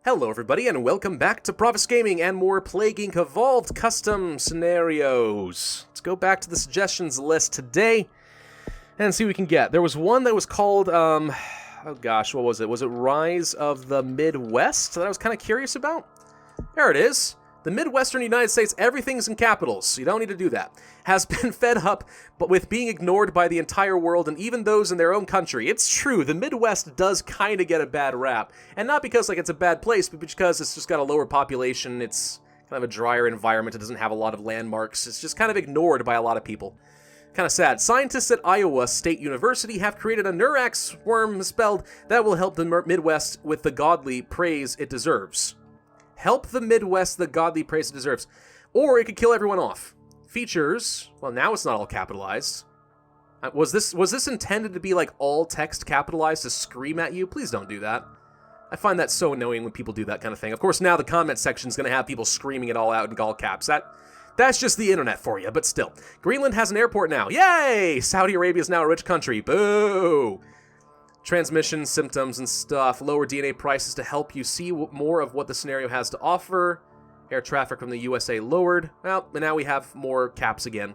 Hello everybody and welcome back to Pravus Gaming and more Plague Inc. Evolved custom scenarios. Let's go back to the suggestions list today and see what we can get. There was one that was called, oh gosh, what was it? Was it Rise of the Midwest that I was kind of curious about? There it is. The Midwestern United States, everything's in capitals, so you don't need to do that. Has been fed up but with being ignored by the entire world and even those in their own country. It's true, the Midwest does kind of get a bad rap. And not because like it's a bad place, but because it's just got a lower population, it's kind of a drier environment, it doesn't have a lot of landmarks, it's just kind of ignored by a lot of people. Kind of sad. Scientists at Iowa State University have created a Neurax worm spelled that will help the Midwest with the godly praise it deserves. Help the Midwest the godly praise it deserves. Or it could kill everyone off. Features, well now it's not all capitalized. Was this intended to be like all text capitalized to scream at you? Please don't do that. I find that so annoying when people do that kind of thing. Of course now the comment section is going to have people screaming it all out in all caps. That's just the internet for you, but still. Greenland has an airport now. Yay! Saudi Arabia is now a rich country. Boo! Transmission, symptoms, and stuff. Lower DNA prices to help you see more of what the scenario has to offer. Air traffic from the USA lowered. Well, and now we have more caps again.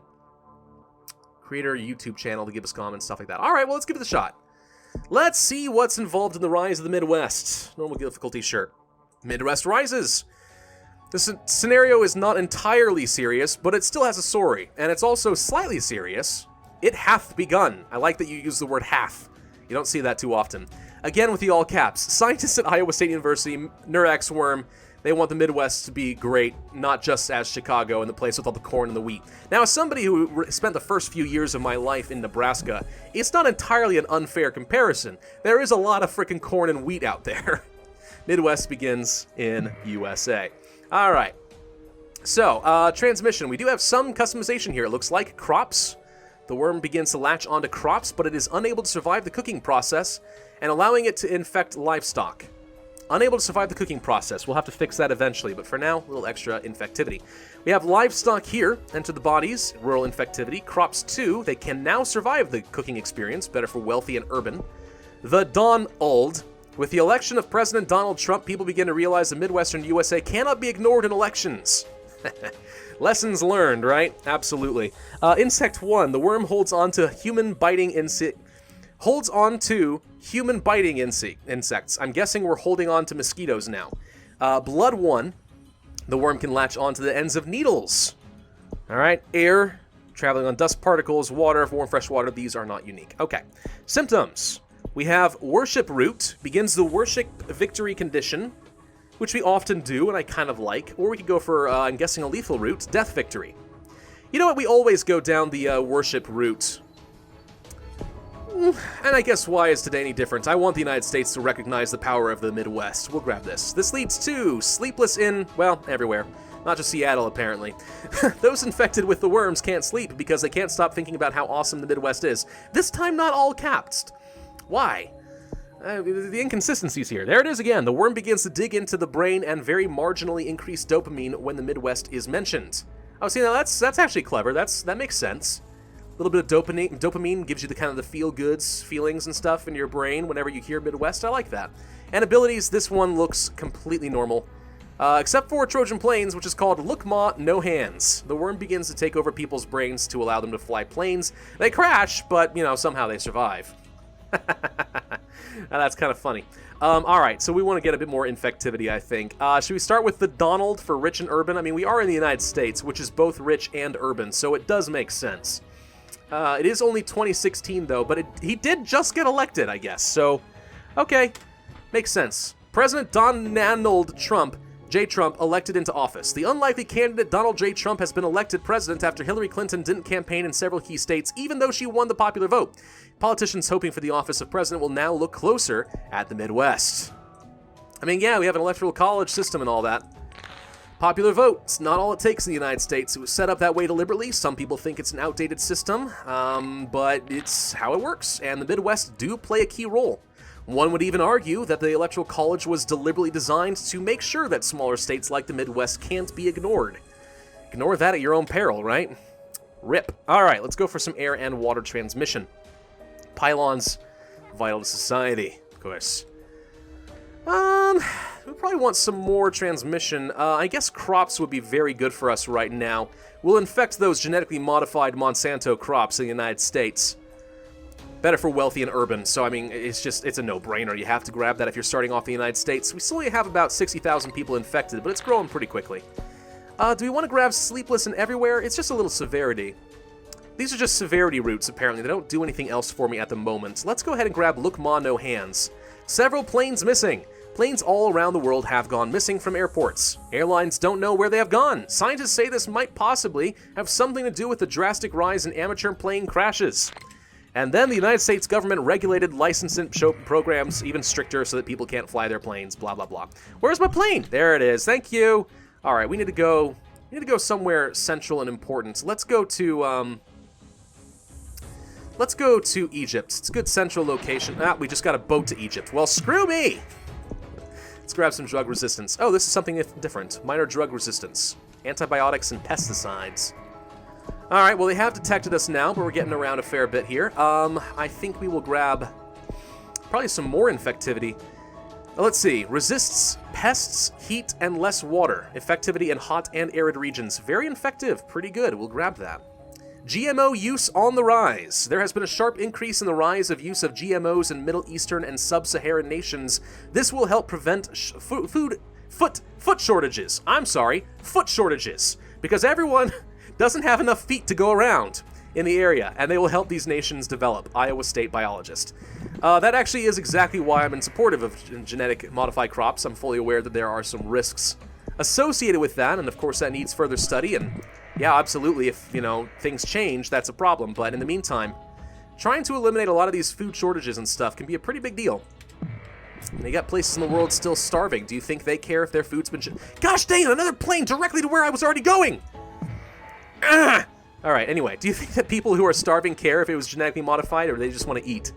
Creator YouTube channel to give us comments, stuff like that. Alright, well, let's give it a shot. Let's see what's involved in the rise of the Midwest. Normal difficulty, sure. Midwest rises. This scenario is not entirely serious, but it still has a story. And it's also slightly serious. It hath begun. I like that you use the word hath. You don't see that too often. Again with the all caps. Scientists at Iowa State University, Neurax worm, they want the Midwest to be great, not just as Chicago and the place with all the corn and the wheat. Now, as somebody who spent the first few years of my life in Nebraska, it's not entirely an unfair comparison. There is a lot of frickin' corn and wheat out there. Midwest begins in USA. All right. So, transmission. We do have some customization here. It looks like crops. The worm begins to latch onto crops, but it is unable to survive the cooking process, and allowing it to infect livestock. Unable to survive the cooking process. We'll have to fix that eventually, but for now, a little extra infectivity. We have livestock here, enter the bodies, rural infectivity. Crops too, they can now survive the cooking experience, better for wealthy and urban. The Donald. With the election of President Donald Trump, people begin to realize the Midwestern USA cannot be ignored in elections. Lessons learned, right? Absolutely. Insect 1. The worm holds on to human-biting insects. I'm guessing we're holding on to mosquitoes now. Blood 1. The worm can latch onto the ends of needles. All right. Air. Traveling on dust particles. Water. Warm, fresh water. These are not unique. Okay. Symptoms. We have Worship Root. Begins the Worship Victory condition, which we often do, and I kind of like. Or we could go for, I'm guessing, a lethal route, Death Victory. You know what? We always go down the Worship route. And I guess why is today any different? I want the United States to recognize the power of the Midwest. We'll grab this. This leads to Sleepless in, well, everywhere. Not just Seattle, apparently. Those infected with the worms can't sleep because they can't stop thinking about how awesome the Midwest is. This time not all capped. Why? The inconsistencies here. There it is again. The worm begins to dig into the brain and very marginally increase dopamine when the Midwest is mentioned. Oh, see, now that's actually clever. That makes sense. A little bit of dopamine gives you the kind of the feel-goods feelings and stuff in your brain whenever you hear Midwest. I like that. And abilities, this one looks completely normal. Except for Trojan Planes, which is called Look Ma, No Hands. The worm begins to take over people's brains to allow them to fly planes. They crash, but, you know, somehow they survive. Now, that's kind of funny. Alright, so we want to get a bit more infectivity, I think. Should we start with the Donald for rich and urban? I mean, we are in the United States, which is both rich and urban, so it does make sense. It is only 2016, though, but he did just get elected, I guess. So, okay, makes sense. President Donald Trump, J. Trump, elected into office. The unlikely candidate Donald J. Trump has been elected president after Hillary Clinton didn't campaign in several key states, even though she won the popular vote. Politicians hoping for the office of president will now look closer at the Midwest. I mean, yeah, we have an electoral college system and all that. Popular vote, it's not all it takes in the United States. It was set up that way deliberately. Some people think it's an outdated system, but it's how it works, and the Midwest do play a key role. One would even argue that the Electoral College was deliberately designed to make sure that smaller states like the Midwest can't be ignored. Ignore that at your own peril, right? RIP. Alright, let's go for some air and water transmission. Pylons, vital to society, of course. We probably want some more transmission. I guess crops would be very good for us right now. We'll infect those genetically modified Monsanto crops in the United States. Better for wealthy and urban, so I mean, it's a no-brainer. You have to grab that if you're starting off in the United States. We still only have about 60,000 people infected, but it's growing pretty quickly. Do we want to grab Sleepless and Everywhere? It's just a little severity. These are just severity roots, apparently. They don't do anything else for me at the moment. Let's go ahead and grab Look Ma No Hands. Several planes missing. Planes all around the world have gone missing from airports. Airlines don't know where they have gone. Scientists say this might possibly have something to do with the drastic rise in amateur plane crashes. And then the United States government regulated licensing programs even stricter so that people can't fly their planes, blah, blah, blah. Where's my plane? There it is. Thank you. All right, we need to go somewhere central and important. Let's go to Egypt. It's a good central location. We just got a boat to Egypt. Well, screw me. Let's grab some drug resistance. Oh, this is something different. Minor drug resistance. Antibiotics and pesticides. All right, well, they have detected us now, but we're getting around a fair bit here. I think we will grab probably some more infectivity. Let's see. Resists pests, heat, and less water. Effectivity in hot and arid regions. Very effective. Pretty good. We'll grab that. GMO use on the rise. There has been a sharp increase in the rise of use of GMOs in Middle Eastern and Sub-Saharan nations. This will help prevent foot shortages. I'm sorry, foot shortages. Because everyone doesn't have enough feet to go around in the area, and they will help these nations develop. Iowa State biologist. That actually is exactly why I'm in support of genetic modified crops. I'm fully aware that there are some risks associated with that, and of course that needs further study, and yeah, absolutely, if, things change, that's a problem, but in the meantime, trying to eliminate a lot of these food shortages and stuff can be a pretty big deal. And you got places in the world still starving. Do you think they care if their food's been Gosh dang it, another plane directly to where I was already going! Ugh! Alright, anyway, do you think that people who are starving care if it was genetically modified, or they just want to eat?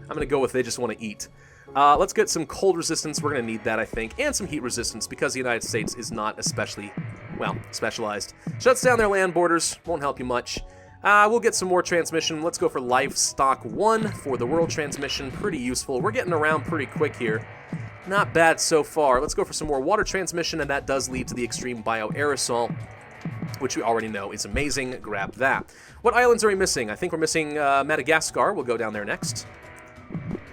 I'm gonna go with they just want to eat. Let's get some cold resistance. We're going to need that, I think, and some heat resistance because the United States is not especially, well, specialized. Shuts down their land borders. Won't help you much. We'll get some more transmission. Let's go for Livestock 1 for the world transmission. Pretty useful. We're getting around pretty quick here. Not bad so far. Let's go for some more water transmission, and that does lead to the extreme bioaerosol, which we already know is amazing. Grab that. What islands are we missing? I think we're missing Madagascar. We'll go down there next.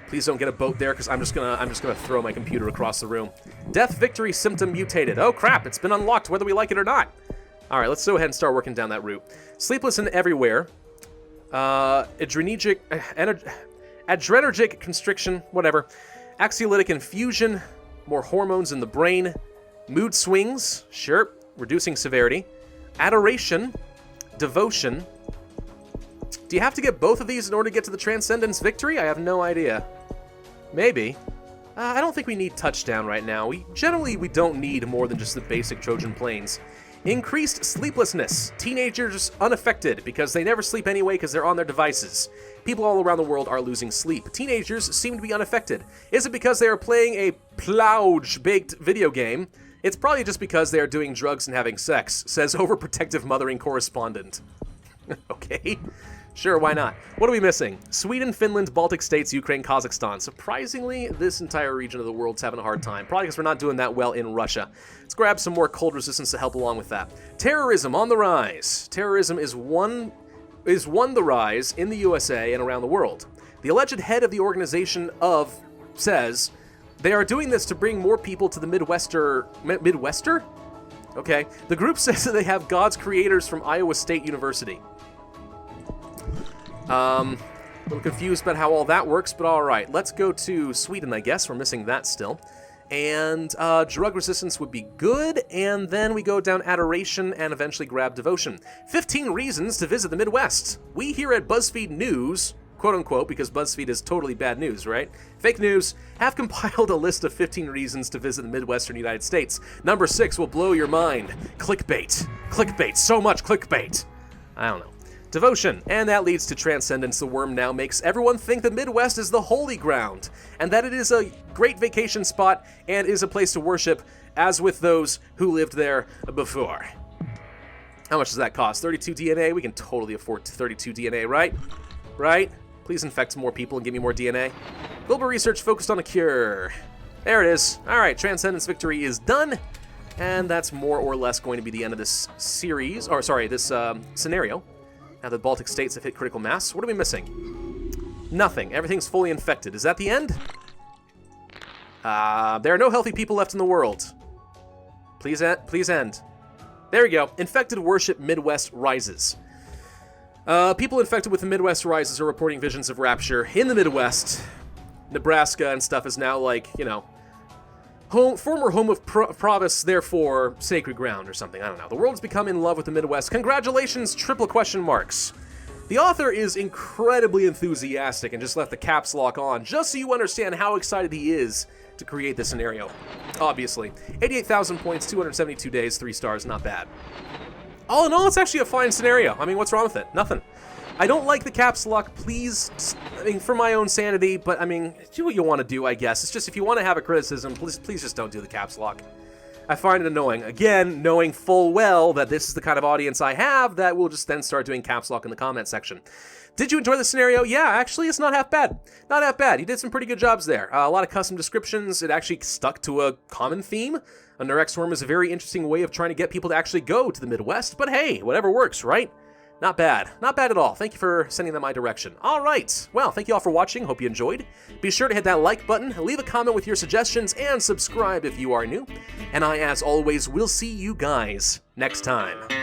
Please don't get a boat there, because I'm just gonna throw my computer across the room. Death victory symptom mutated. Oh crap! It's been unlocked, whether we like it or not. All right, let's go ahead and start working down that route. Sleepless and Everywhere. Adrenergic constriction. Whatever. Anxiolytic infusion. More hormones in the brain. Mood swings. Sure. Reducing severity. Adoration. Devotion. Do you have to get both of these in order to get to the Transcendence victory? I have no idea. Maybe. I don't think we need touchdown right now. We don't need more than just the basic Trojan planes. Increased sleeplessness. Teenagers unaffected because they never sleep anyway because they're on their devices. People all around the world are losing sleep. Teenagers seem to be unaffected. Is it because they are playing a plouge-baked video game? It's probably just because they are doing drugs and having sex, says overprotective mothering correspondent. Okay. Sure, why not? What are we missing? Sweden, Finland, Baltic States, Ukraine, Kazakhstan. Surprisingly, this entire region of the world's having a hard time. Probably because we're not doing that well in Russia. Let's grab some more cold resistance to help along with that. Terrorism on the rise. Terrorism is one the rise in the USA and around the world. The alleged head of the organization says they are doing this to bring more people to the Midwester? Okay. The group says that they have God's creators from Iowa State University. A little confused about how all that works, but all right. Let's go to Sweden, I guess. We're missing that still. And drug resistance would be good, and then we go down Adoration and eventually grab Devotion. 15 reasons to visit the Midwest. We here at BuzzFeed News, quote-unquote, because BuzzFeed is totally bad news, right? Fake news, have compiled a list of 15 reasons to visit the Midwestern United States. Number 6 will blow your mind. Clickbait. Clickbait. So much clickbait. I don't know. Devotion, and that leads to Transcendence. The worm now makes everyone think the Midwest is the holy ground, and that it is a great vacation spot and is a place to worship, as with those who lived there before. How much does that cost? 32 DNA? We can totally afford 32 DNA, right? Right? Please infect more people and give me more DNA. Global research focused on a cure. There it is. All right, Transcendence victory is done. And that's more or less going to be the end of this series, or sorry, this scenario. Now the Baltic states have hit critical mass. What are we missing? Nothing. Everything's fully infected. Is that the end? There are no healthy people left in the world. Please end. There we go. Infected worship Midwest rises. People infected with the Midwest rises are reporting visions of rapture in the Midwest. Nebraska and stuff is now like, you know, former home of Pravus, therefore sacred ground or something. I don't know. The world's become in love with the Midwest. Congratulations, triple question marks. The author is incredibly enthusiastic and just left the caps lock on, just so you understand how excited he is to create this scenario. Obviously. 88,000 points, 272 days, 3 stars, not bad. All in all, it's actually a fine scenario. I mean, what's wrong with it? Nothing. I don't like the caps lock, please, I mean, for my own sanity, but I mean, do what you want to do, I guess. It's just, if you want to have a criticism, please just don't do the caps lock. I find it annoying. Again, knowing full well that this is the kind of audience I have that will just then start doing caps lock in the comment section. Did you enjoy the scenario? Yeah, actually, it's not half bad. Not half bad. You did some pretty good jobs there. A lot of custom descriptions. It actually stuck to a common theme. A Neurexworm is a very interesting way of trying to get people to actually go to the Midwest, but hey, whatever works, right? Not bad. Not bad at all. Thank you for sending them my direction. All right. Well, thank you all for watching. Hope you enjoyed. Be sure to hit that like button, leave a comment with your suggestions, and subscribe if you are new. And I, as always, will see you guys next time.